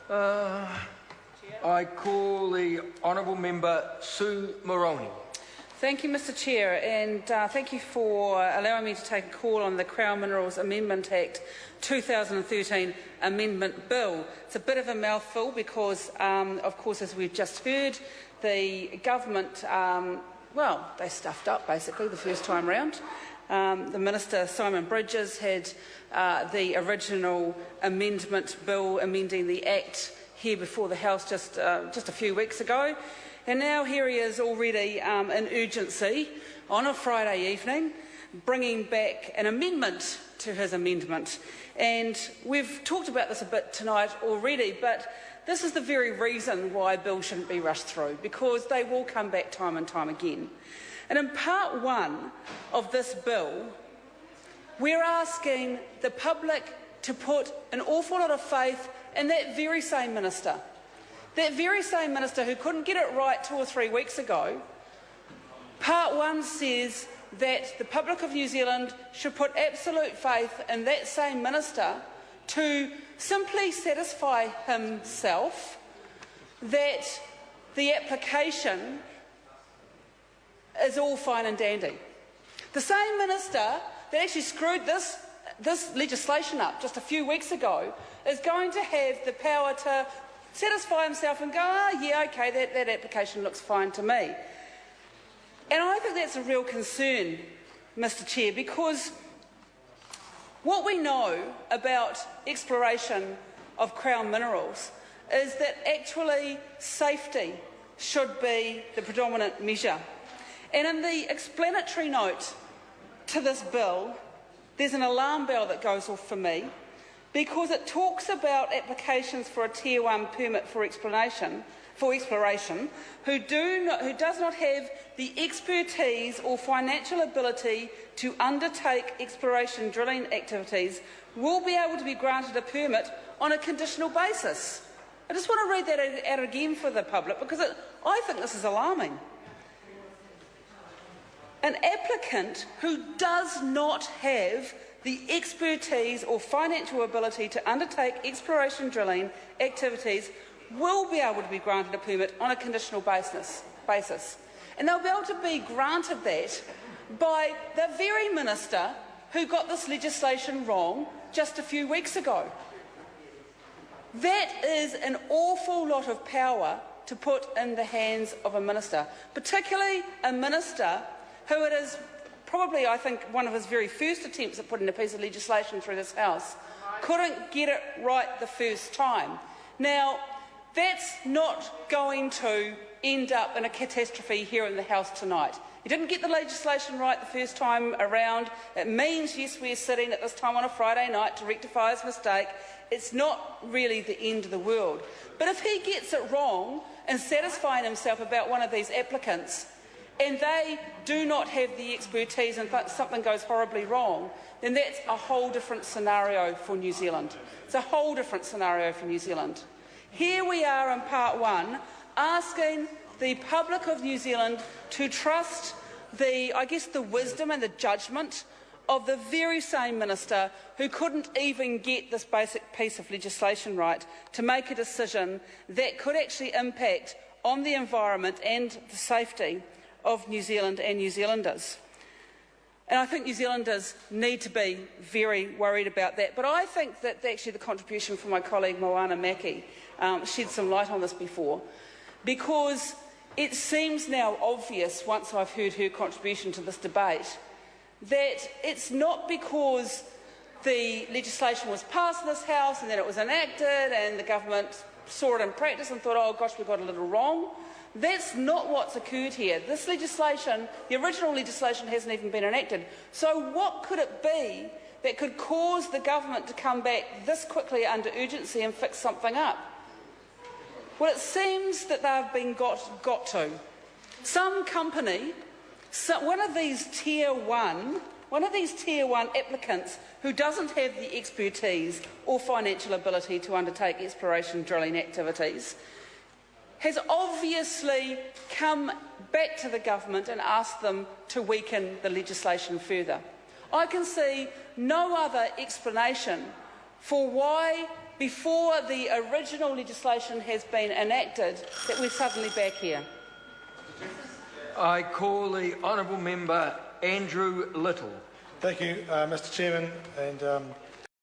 I call the Honourable Member Sue Moroney. Thank you, Mr Chair, and thank you for allowing me to take a call on the Crown Minerals Amendment Act 2013 Amendment Bill. It's a bit of a mouthful because, of course, as we've just heard, the government, well, they stuffed up basically the first time round. The Minister, Simon Bridges, had the original amendment bill amending the Act here before the House just a few weeks ago. And now here he is already in urgency on a Friday evening, bringing back an amendment to his amendment. And we've talked about this a bit tonight already, but this is the very reason why bills shouldn't be rushed through, because they will come back time and time again. And in part one of this bill, we're asking the public to put an awful lot of faith in that very same minister. That very same minister who couldn't get it right 2 or 3 weeks ago. Part one says that the public of New Zealand should put absolute faith in that same minister to simply satisfy himself that the application is all fine and dandy. The same minister that actually screwed this legislation up just a few weeks ago is going to have the power to satisfy himself and go, yeah, okay, that application looks fine to me. And I think that's a real concern, Mr Chair, because what we know about exploration of Crown minerals is that actually safety should be the predominant measure. And in the explanatory note to this bill, there's an alarm bell that goes off for me, because it talks about applications for a Tier 1 permit for exploration who does not have the expertise or financial ability to undertake exploration drilling activities will be able to be granted a permit on a conditional basis. I just want to read that out again for the public, because I think this is alarming. An applicant who does not have the expertise or financial ability to undertake exploration drilling activities will be able to be granted a permit on a conditional basis. And they'll be able to be granted that by the very minister who got this legislation wrong just a few weeks ago. That is an awful lot of power to put in the hands of a minister, particularly a minister who it is probably, I think, one of his very first attempts at putting a piece of legislation through this House, couldn't get it right the first time. Now, that's not going to end up in a catastrophe here in the House tonight. He didn't get the legislation right the first time around. It means, yes, we're sitting at this time on a Friday night to rectify his mistake. It's not really the end of the world. But if he gets it wrong in satisfying himself about one of these applicants, and they do not have the expertise and something goes horribly wrong, then that's a whole different scenario for New Zealand. It's a whole different scenario for New Zealand. Here we are in part one, asking the public of New Zealand to trust the wisdom and the judgment of the very same minister who couldn't even get this basic piece of legislation right to make a decision that could actually impact on the environment and the safety of New Zealand and New Zealanders. And I think New Zealanders need to be very worried about that. But I think that actually the contribution from my colleague Moana Maki shed some light on this before, because it seems now obvious, once I've heard her contribution to this debate, that it's not because the legislation was passed in this House and then it was enacted and the government saw it in practice and thought, oh gosh, we got a little wrong. That's not what's occurred here. This legislation, the original legislation, hasn't even been enacted. So what could it be that could cause the government to come back this quickly under urgency and fix something up? Well, it seems that they've been got to. Some company, one of these Tier 1 applicants who doesn't have the expertise or financial ability to undertake exploration drilling activities, has obviously come back to the government and asked them to weaken the legislation further. I can see no other explanation for why before the original legislation has been enacted that we're suddenly back here. I call the honourable member Andrew Little. Thank you, Mr Chairman, and